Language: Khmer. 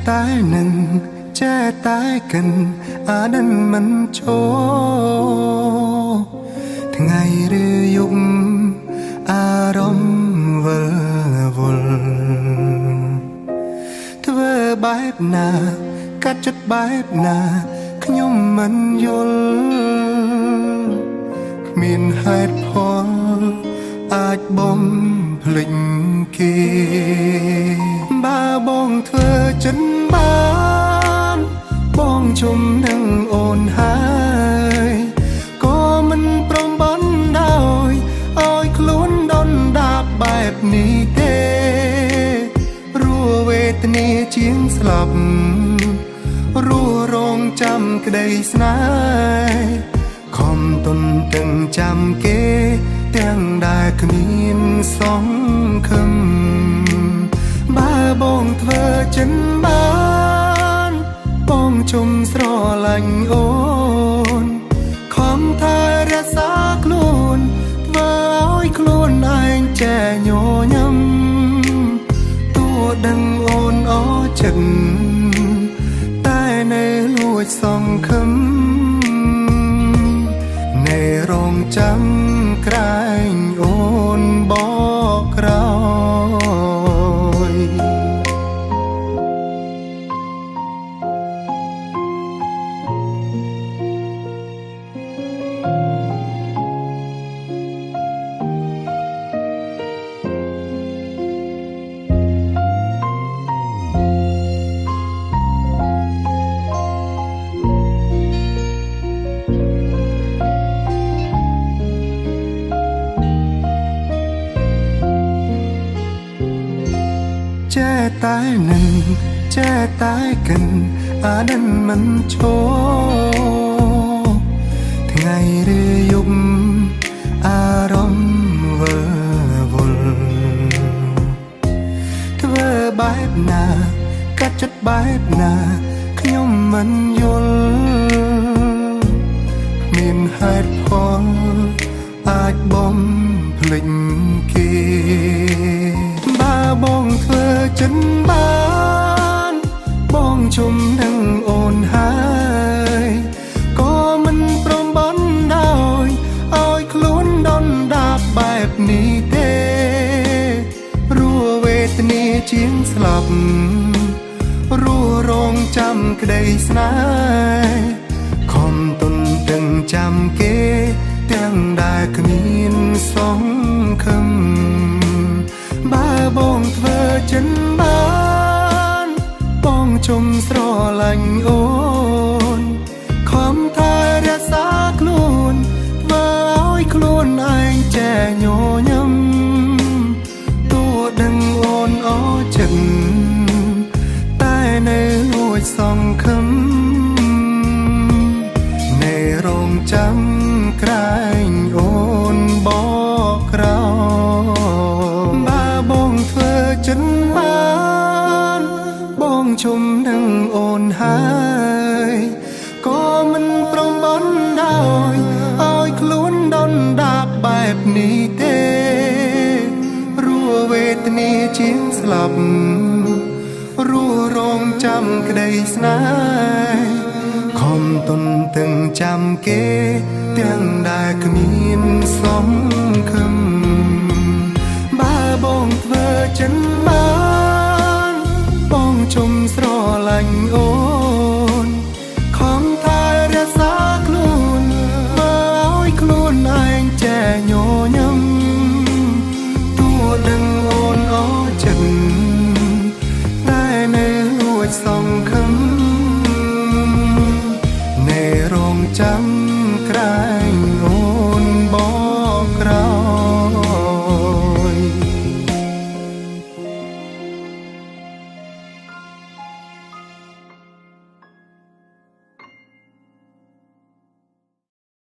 តែនឹងចេះតែកិនអានឹងមិនចូលថ្ងៃឬយប់អារម្មណ៍វិលវល់ធ្វើបែបណាកាត់ចិត្តបែបណាខ្ញុំមិនយល់គ្មានហេតុផលអាចបំភ្លេចគេបើបងធ្វើចិនបានបងជុំនឹងអូនហើយក៏មិនព្រមបានដោយឲ្យខ្លួនដុនដាបបែបនេះទេរួវេទនាជាងស្លាប់រួរងចាំក្តីស្នេហ៍ខំទុនទាំងចាំគេទាំងដែលគ្មានសង្ឃឹមបើបងធ្វើចិនបានបងជុំស្រឡាញ់អូនខំថែរក្សាខ្លួនធ្វើឲ្យខ្លួនឯងចែញញឹមទោះដឹងអូនអចិត្តតែនៅលួចសង្ឃឹមនៅរងចាំក្រែងអូនបកក្រោយចេះតែនឹងចេះតែកិនអានឹងមិនចូលថ្ងៃឬយប់អារម្មណ៍វិលវល់ធ្វើបែបណាកាត់ចិត្តបែបណាខ្ញុំមិនយល់គ្មានហេតុផលអាចបំភ្លេចគេបើបងធ្វើចិនបានបងជុំនឹងអូនហើយក៏មិនព្រមបានដោយឲ្យខ្លួនដុនដាបបែបនេះទេរួវេទនាជាងស្លាប់រួរងចាំក្តីស្នេហ៍ខំទុនទាំងចាំគេទាំងដែលគ្មានសង្ឃឹមបើបងធ្វើចិនបានបងជុំស្រឡាញ់អូនខំថែរក្សាខ្លួនធ្វើឲ្យខ្លួនឯងចែញញឹមទោះដឹងអូនអចិត្តតែនៅលួចសង្ឃឹមនៅរងចាំក្រែងអូនបកក្រោយបើបងធ្វើចិនបានបងជុំនឹងអូនហើយក៏មិនព្រមបានដោយឲ្យខ្លួនដុនដាបបែបនេះទេរួវេទនាជាងស្លាប់រួរងចាំក្តីស្នេហ៍ខំទុនទាំងចាំគេទាំងដែលគ្មានសង្ឃឹមបើបងធ្វើចិនបានបងជុំស្រឡាញ់អូ